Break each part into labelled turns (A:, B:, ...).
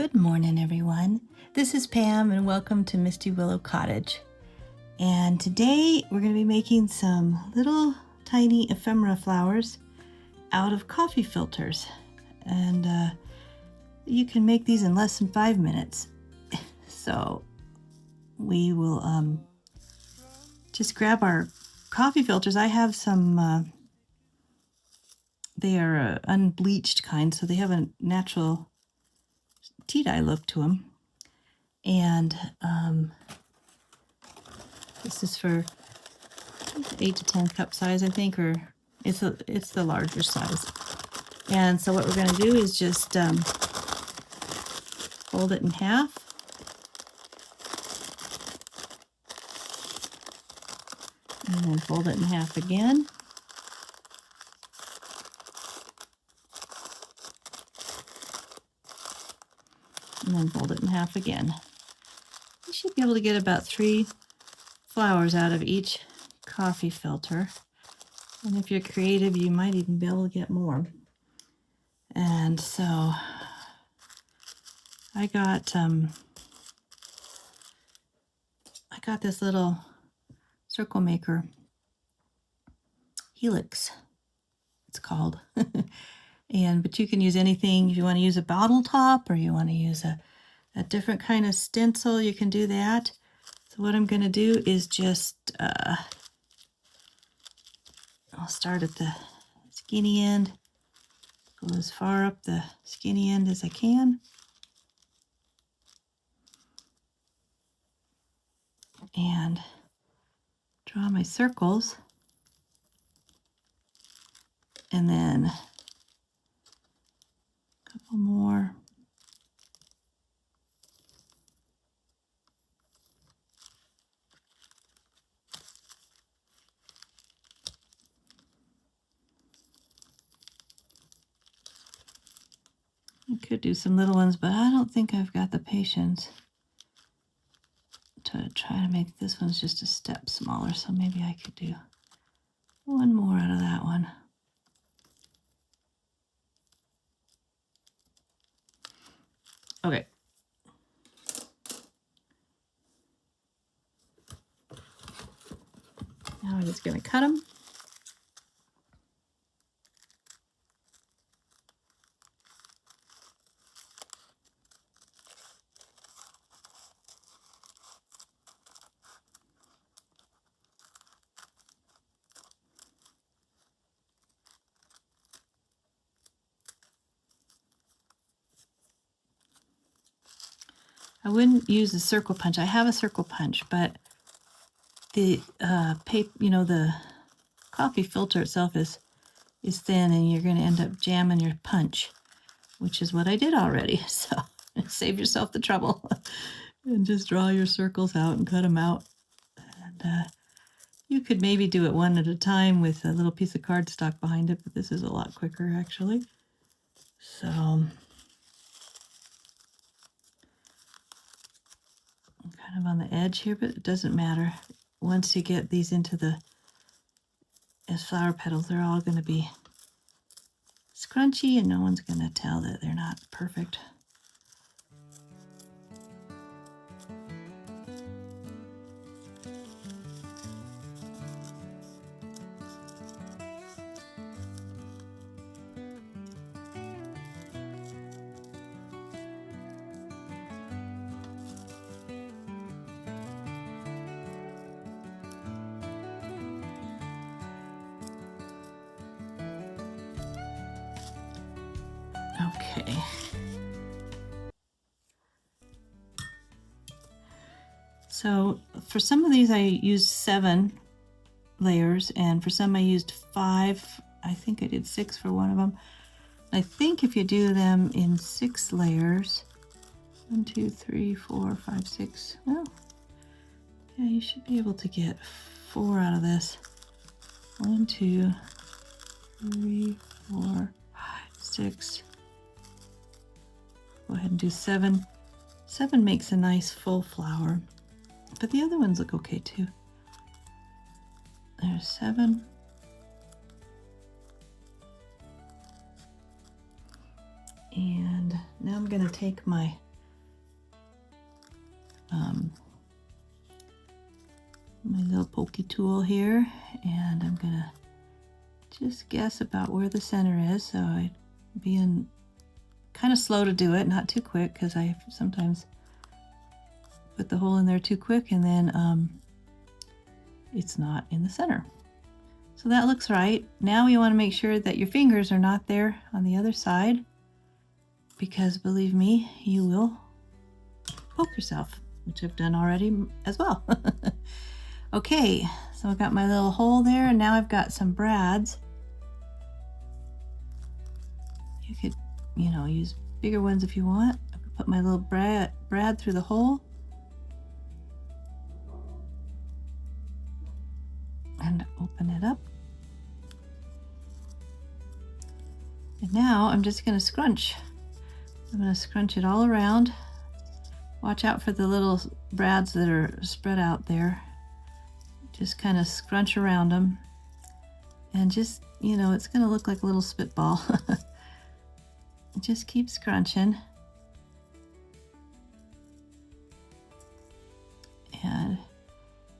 A: Good morning, everyone. This is Pam, and welcome to Misty Willow Cottage. And today we're going to be making some little tiny ephemera flowers out of coffee filters. And you can make these in less than 5 minutes. So we will just grab our coffee filters. I have some, they are unbleached kind, so they have a natural tea dye look to them. And this is for 8 to 10 cup size, I think, or it's the larger size. And so what we're going to do is just fold it in half. And then fold it in half again. And then fold it in half again. You should be able to get about 3 flowers out of each coffee filter. And if you're creative, you might even be able to get more. And so I got this little circle maker, Helix, it's called. But you can use anything. If you want to use a bottle top or you want to use a different kind of stencil, you can do that. So what I'm going to do is just, I'll start at the skinny end, go as far up the skinny end as I can. And draw my circles. And then a couple more. I could do some little ones, but I don't think I've got the patience to try to make this one's just a step smaller. So maybe I could do one more out of that one. Okay. Now I'm just going to cut them. I wouldn't use a circle punch. I have a circle punch, but the paper, the coffee filter itself is thin, and you're going to end up jamming your punch, which is what I did already. So save yourself the trouble and just draw your circles out and cut them out. And you could maybe do it one at a time with a little piece of cardstock behind it, but this is a lot quicker actually. So I'm kind of on the edge here, but it doesn't matter. Once you get these into as flower petals, they're all going to be scrunchy and no one's going to tell that they're not perfect. Okay. So for some of these I used 7 layers, and for some I used 5. I think I did 6 for one of them. I think if you do them in 6 layers, 1, 2, 3, 4, 5, 6, well, yeah, you should be able to get 4 out of this. 1, 2, 3, 4, 5, 6. Go ahead and do 7. 7 makes a nice full flower, but the other ones look okay too. There's 7. And now I'm going to take my my little pokey tool here, and I'm gonna just guess about where the center is. So I'm being kind of slow to do it, not too quick, because I sometimes put the hole in there too quick and then it's not in the center. So that looks right. Now you want to make sure that your fingers are not there on the other side, because believe me, you will poke yourself, which I've done already as well. Okay, so I've got my little hole there, and now I've got some brads. You could, use bigger ones if you want. I could put my little brad through the hole and open it up. And now I'm just going to scrunch. I'm going to scrunch it all around. Watch out for the little brads that are spread out there. Just kind of scrunch around them. And just, it's going to look like a little spitball. Just keep scrunching. And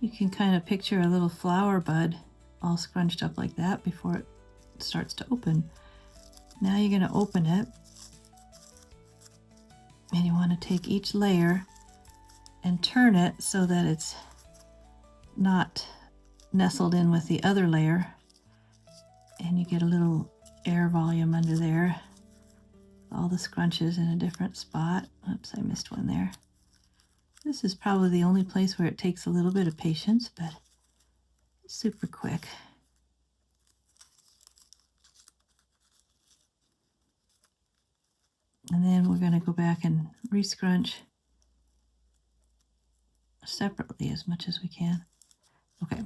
A: you can kind of picture a little flower bud all scrunched up like that before it starts to open. Now you're going to open it. And you want to take each layer and turn it so that it's not nestled in with the other layer. And you get a little air volume under there. All the scrunches in a different spot. Oops, I missed one there. This is probably the only place where it takes a little bit of patience, but it's super quick. And then we're going to go back and re-scrunch separately as much as we can. Okay.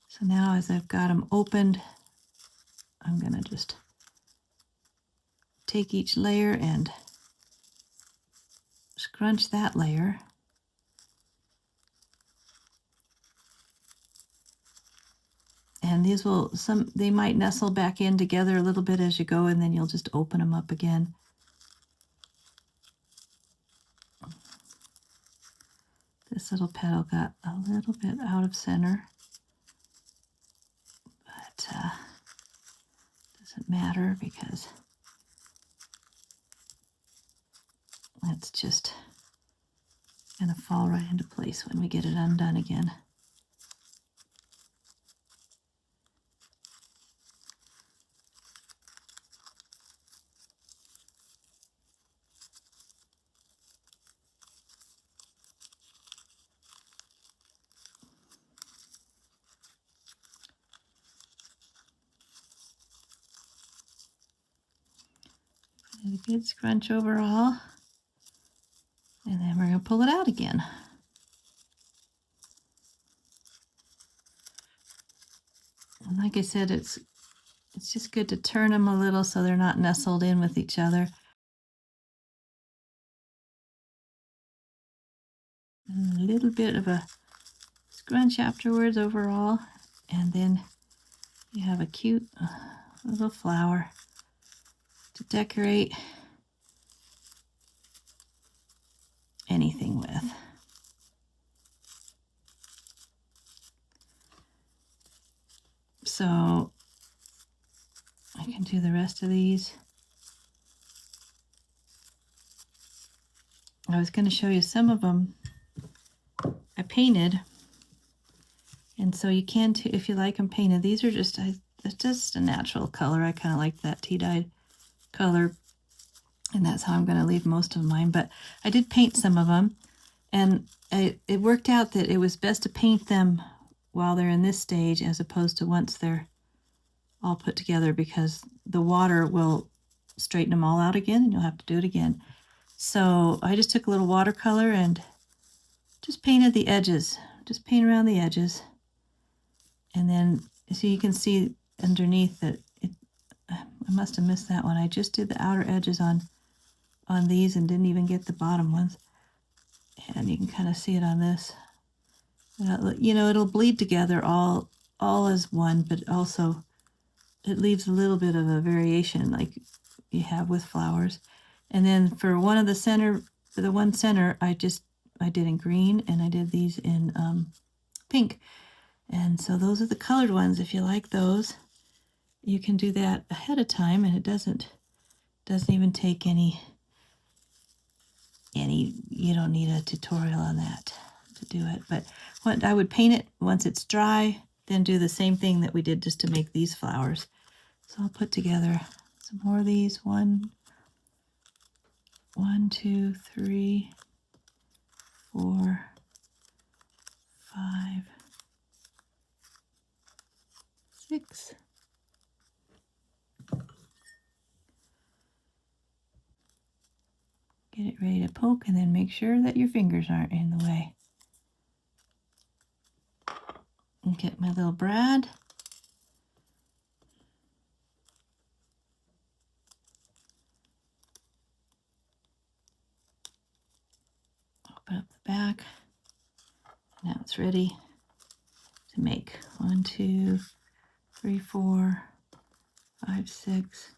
A: So now as I've got them opened, I'm going to just take each layer and scrunch that layer. And these will, they might nestle back in together a little bit as you go, and then you'll just open them up again. This little petal got a little bit out of center, but doesn't matter because it's just gonna fall right into place when we get it undone again. A good scrunch overall, and then we're going to pull it out again. And like I said, it's just good to turn them a little so they're not nestled in with each other. And a little bit of a scrunch afterwards overall, and then you have a cute little flower to decorate anything with. So I can do the rest of these. I was going to show you some of them I painted, and so you can too if you like them painted. These are just it's just a natural color. I kind of like that tea-dyed color, and that's how I'm going to leave most of mine. But I did paint some of them, and it worked out that it was best to paint them while they're in this stage as opposed to once they're all put together, because the water will straighten them all out again and you'll have to do it again. So I just took a little watercolor and just painted the edges, just paint around the edges, and then so you can see underneath that I must have missed that one. I just did the outer edges on these and didn't even get the bottom ones, and you can kind of see it on this. It'll bleed together all as one, but also it leaves a little bit of a variation like you have with flowers. And then for one of the center for the one center, I did in green, and I did these in pink. And so those are the colored ones. If you like those, you can do that ahead of time, and it doesn't even take any, you don't need a tutorial on that to do it. But what I would paint it once it's dry, then do the same thing that we did just to make these flowers. So I'll put together some more of these. One, two, 3, 4, 5, 6. Get it ready to poke, and then make sure that your fingers aren't in the way. And get my little brad. Open up the back. Now it's ready to make 1, 2, 3, 4, 5, 6.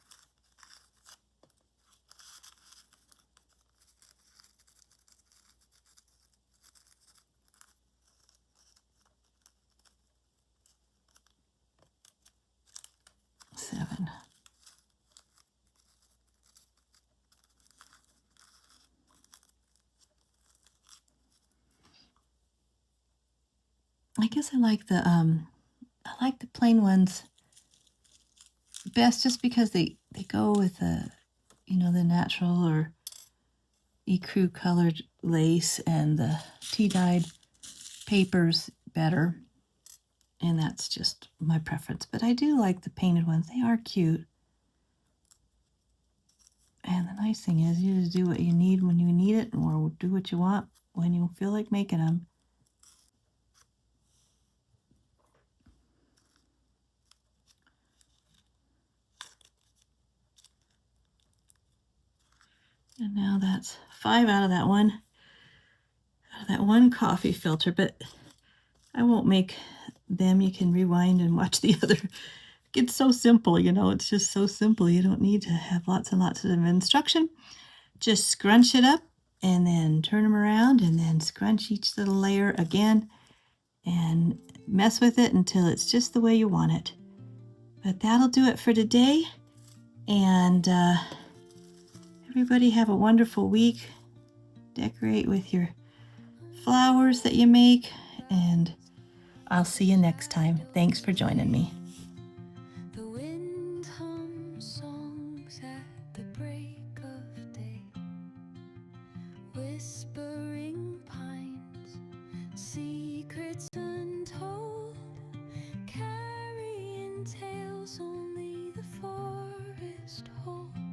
A: 7. I guess I like the plain ones best, just because they go with the the natural or ecru colored lace and the tea dyed papers better, and that's just my preference. But I do like the painted ones. They are cute, and the nice thing is you just do what you need when you need it, or do what you want when you feel like making them. And now that's 5 out of that one coffee filter, but I won't make them. You can rewind and watch the other. It's so simple, it's just so simple. You don't need to have lots and lots of instruction. Just scrunch it up and then turn them around, and then scrunch each little layer again and mess with it until it's just the way you want it. But that'll do it for today. And everybody have a wonderful week. Decorate with your flowers that you make, and I'll see you next time. Thanks for joining me. The wind hums songs at the break of day, whispering pines, secrets untold.